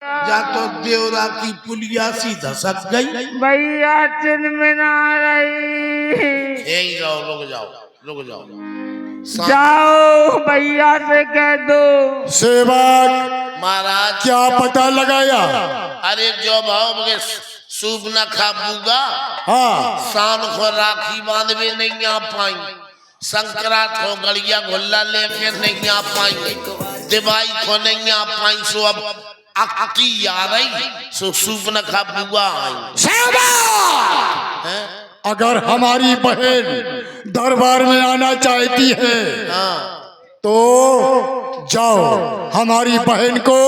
जा तो देवरा की पुलिया सी धसक गई। भैया चिन्मिना रही। यही रहो, रुक जाओ रुक जाओ। जाओ भैया से कह दो। सेवक महाराज क्या पता लगाया? अरे जो भाव के सूप न खाबूगा, हाँ शान को राखी बांधवे नहीं आ पाई, संक्रांत को गड़िया घुल्ला लेके नहीं आ पाई, दिवाई को नहीं आ पाई, सो अब अक्की आ रही, सो सूप न खाबूगा आई। अगर हमारी बहन दरबार में आना चाहती है तो जाओ, हमारी बहन को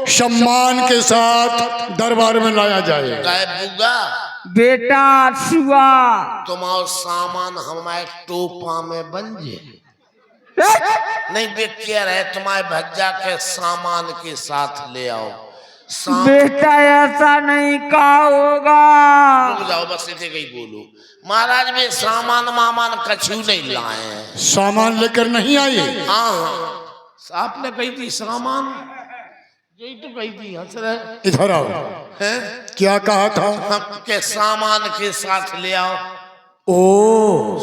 सम्मान के साथ दरबार में लाया जाए। बुगा बेटा सुआ तुम्हारा सामान हमारे टोपा में बन जे नहीं बेटिया रहे, तुम्हारे भज्जा के सामान के साथ ले आओ। बेटा ऐसा नहीं कहा होगा। रुक जाओ, बस इतने कहीं बोलो। महाराज में सामान मामान कछु नहीं लाए हैं। सामान लेकर नहीं आए? हाँ आपने कही थी सामान, यही तो कही थी। हंस रहे, इधर आओ। हैं? क्या कहा था? के सामान के साथ ले आओ। ओ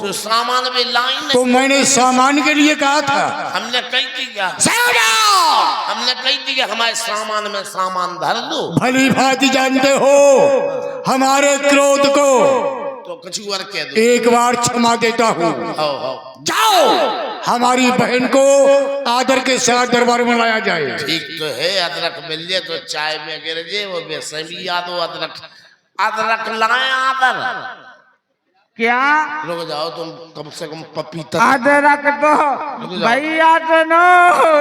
तो सामान भी लाइन नहीं। तो मैंने सामान के लिए कहा था। हमने कही थी क्या? हमने कही थी कि हमारे सामान में सामान धर दो। भली भांति जानते हो हमारे क्रोध को, तो कुछ और कह दो। एक बार क्षमा देता हूँ। जाओ, हमारी बहन को आदर के साथ दरबार में लाया जाए। ठीक तो है, अदरक मिल जाए तो चाय में गिर जाए, वो बेसन भी याद हो। अदरक अदरक लाए आदर। क्या रुक जाओ, तुम कम से कम पपीता अदरक तो भैया सुनो,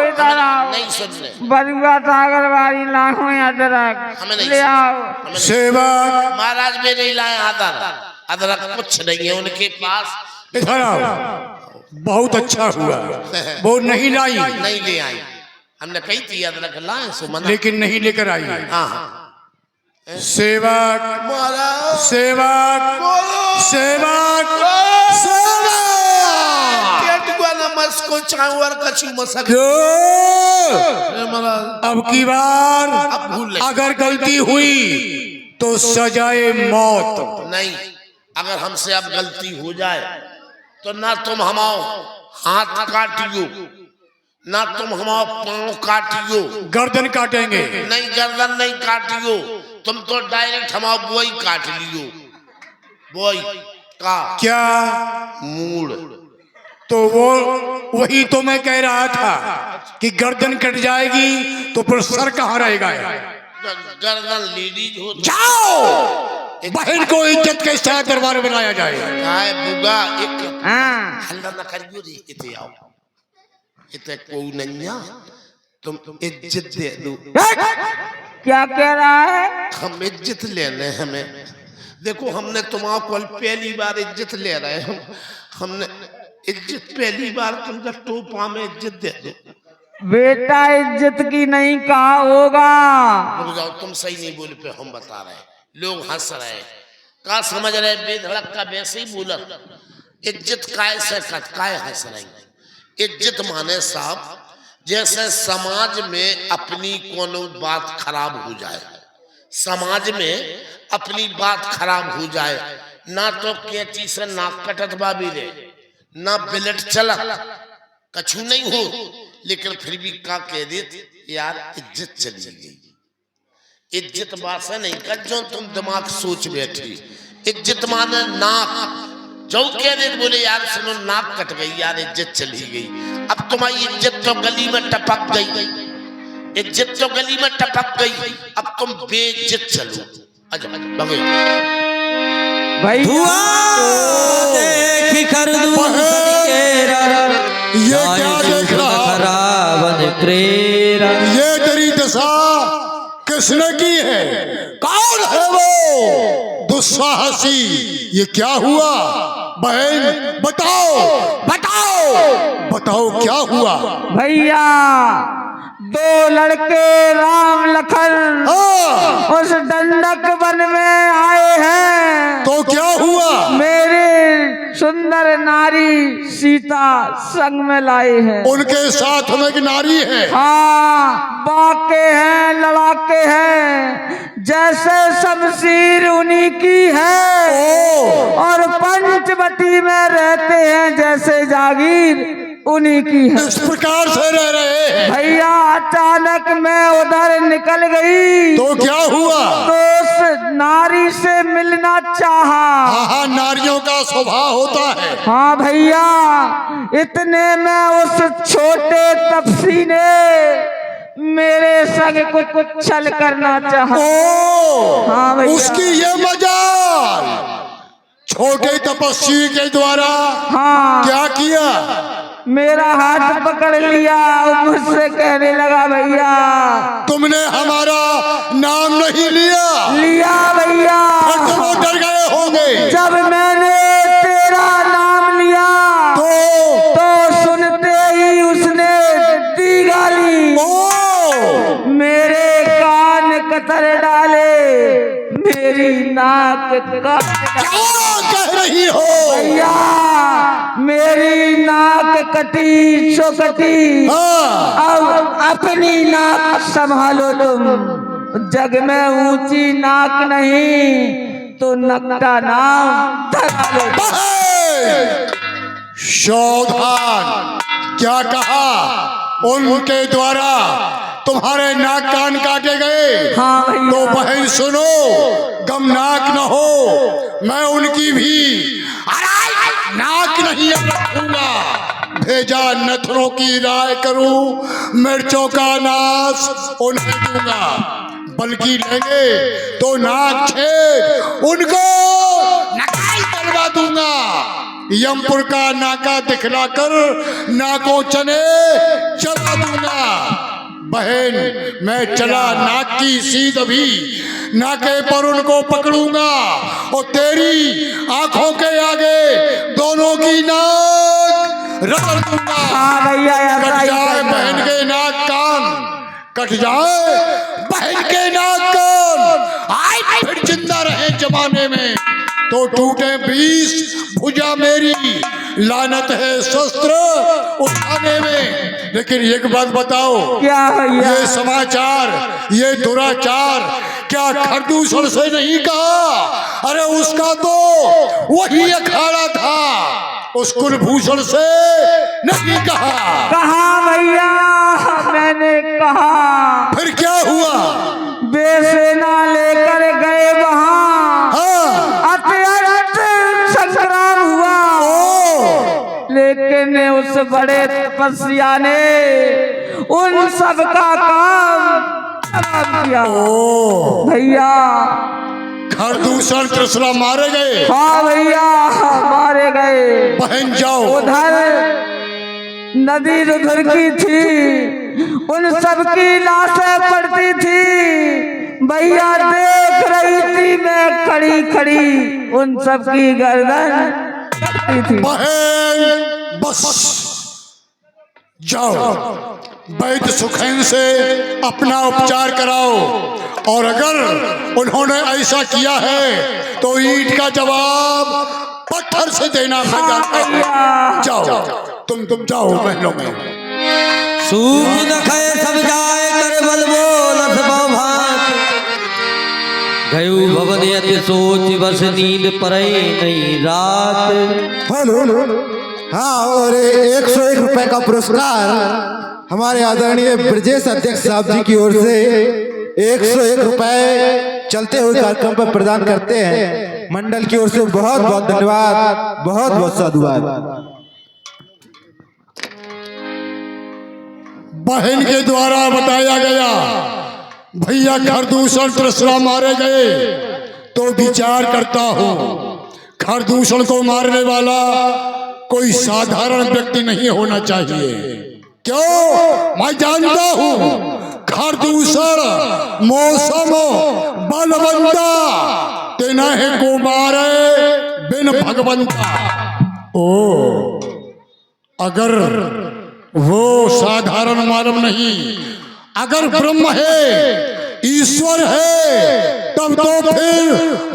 इधर आओ। नहीं सुनने, बरुआ सागर वाली लाओ अदरक हमें नहीं ले आओ। सेवक महाराज में नहीं लाए आदर, अदरक कुछ नहीं है उनके पास। इधर आओ। बहुत अच्छा हुआ वो नहीं लाई, नहीं ले आई। हमने कही थी अदरक लाए, सो मना। लेकिन नहीं लेकर आई। हाँ सेवक महाराज सेवक सेवक को चावर कछु मसक। अब की बार अब भूल अगर गलती हुई तो सजाए मौत। नहीं, अगर हमसे अब गलती हो जाए तो ना तुम हमाओ हाथ काटियो, ना तुम हमाओ पांव काटियो। गर्दन काटेंगे। नहीं, गर्दन नहीं काटियो, तुम तो डायरेक्ट हमाओ बोई काट लियो। बोई का क्या? मूड। तो वो वही तो मैं कह रहा था कि गर्दन कट जाएगी तो फिर सर कहाँ रहेगा? गर्दन लेडीज हो। जाओ, बहन को इज्जत के साथ दरबार में लाया जाए। काय बुगा एक हाँ हल्ला न करियो रे, इते आओ। इते को नन्या, तुम इज्जत दे दो। क्या कह रहा है? हम इज्जत लेने हमें। देखो हमने तुम्हारा पहली बार इज्जत ले रहे हैं। हमने इज्जत पहली बार, तुम जब टोपा में इज्जत दे दो। बेटा इज्जत की नहीं कहा होगा। रुक जाओ, तुम सही नहीं बोल पे, हम बता रहे हैं। लोग हंस रहे हैं, का समझ रहे बेधड़क का वैसे ही बोला। इज्जत काय से काय हंस रहे? इज्जत माने साहब जैसे समाज में अपनी कोनो बात खराब हो जाए, समाज में अपनी बात खराब हो जाए, ना तो कैंची से नाक कटत बाबी रे, ना बिलट चलत, कछु नहीं हो, लेकिन फिर भी का कह देते यार इज्जत चली गई। इज्जत बात से नहीं कर जो तुम दिमाग सोच बैठी। इज्जत माने नाक, जो कह दे बोले यार सुनो नाक कट गई यार, इज्जत चली गई। अब तुम्हारी इज्जत तो गली में टपक गई, इज्जत तो गली में टपक गई, अब तुम बेइज्जत चलो। अच्छा भैया देखी कर ये क्या देख रहा? ये तेरी दशा किसने की है? कौन है वो दुस्साहसी? ये क्या हुआ? बहन बताओ बताओ बताओ क्या हुआ? भैया दो लड़के राम लखन उस दंडक वन में आए हैं। तो क्या हुआ? मेरे सुंदर नारी सीता संग में लाए हैं। उनके साथ में एक नारी है। हाँ, बाके हैं, लड़ाके हैं। जैसे शमशीर उन्हीं की है और पंचवटी में रहते हैं जैसे जागीर उन्हीं की है। इस प्रकार से रह रहे हैं। भैया अचानक मैं उधर निकल गई तो क्या हुआ? तो उस नारी से मिलना चाहा। हाँ, नारियों का स्वभाव होता है। हाँ भैया, इतने में उस छोटे तपसी ने मेरे संग कुछ छल करना चाहा। हाँ भैया, उसकी ये मजाल छोटे तपस्वी के द्वारा हाँ क्या किया? मेरा हाथ पकड़ लिया और मुझसे कहने लगा भैया तुमने हमारा नाम नहीं लिया। लिया भैया। तुम डर गए होंगे। जब मैंने तेरा नाम लिया तो सुनते ही उसने दी गाली। मेरे कान कतर डाले, मेरी नाक काट कह रही हो भैया, मेरी नाक कटी सो कटी। अब अपनी नाक संभालो तुम, जग में ऊंची नाक नहीं तो नकटा नाम धरा लो। सावधान! क्या कहा? उनके द्वारा तुम्हारे नाक कान काटे गए। हाँ भैया। तो बहन सुनो, गमनाक न हो, मैं उनकी भी नाक नहीं रखूंगा। भेजा नथनों की राय करूं, मिर्चों का नाश उन्हें दूंगा, बल्कि लेंगे तो नाक छेद उनको नकाई करवा दूंगा। यमपुर का नाका दिखलाकर नाकों चने चला दूंगा। बहन, मैं चला नाक की सीध अभी नाके पर उनको पकड़ूंगा और तेरी आंखों के आगे दोनों की नाक रगड़ दूंगा। हाँ भैया, कट जाए बहन के नाक कान, कट जाए बहन के नाक कान। आए फिर जिंदा रहे जमाने में तो टूटे 20 भुजा मेरी, लानत है शस्त्र उठाने में। लेकिन एक बात बताओ, क्या भैया? ये समाचार, ये दुराचार क्या खरदूषण से नहीं कहा? अरे उसका तो वही अखाड़ा था, उस कुलभूषण से नहीं कहा। कहा भैया, मैंने कहा। फिर क्या हुआ? बेसेना लेकर गए वहाँ। हाँ। अत्यंत संग्राम हुआ, लेकिन उस बड़े तपस्या ने उन सब का काम खराब किया। भैया, खरदूषण त्रिशला मारे गए। हाँ भैया, मारे गए। बहन जाओ। उधर नदी उधर की थी, उन सब की लाशें पड़ती थी। भैया देख रही थी मैं खड़ी खड़ी, उन सब की गर्दन कटती थी। बहन बस जाओ, वैद्य सुखेन से अपना उपचार कराओ, और अगर उन्होंने ऐसा किया है तो ईंट का जवाब पत्थर से देना पड़ेगा। जाओ, तुम जाओ महलों में। सूप न खाए सब जाए कर बल बोलत भात, गयु भवन यति सोच बस नींद पड़े नहीं रात। हेलो, हाँ, और 101 रुपए का पुरस्कार हमारे आदरणीय ब्रजेश अध्यक्ष साहब जी की ओर से 101 रुपए चलते हुए कार्यक्रम पर प्रदान करते हैं। मंडल की ओर से बहुत बहुत धन्यवाद, बहुत बहुत साधुवाद। बहन के द्वारा बताया गया भैया खरदूषण त्रिशला मारे गए, तो विचार करता हूँ खरदूषण को मारने वाला कोई साधारण व्यक्ति नहीं होना चाहिए। क्यों? मैं जानता हूँ खरदूषण मौसम बलवंता तेना है को मारे बिन भगवंता। ओ, अगर वो साधारण मानव नहीं, अगर ब्रह्म है, ईश्वर है, तब तो फिर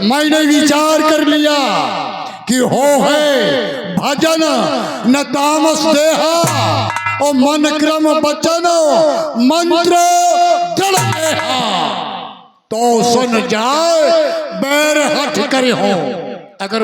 मैंने विचार कर लिया कि हो है भजन न तामस देहा और मन क्रम बचन मंत्र जड़ देहा। तो सुन जाए बैर हट करे हो। अगर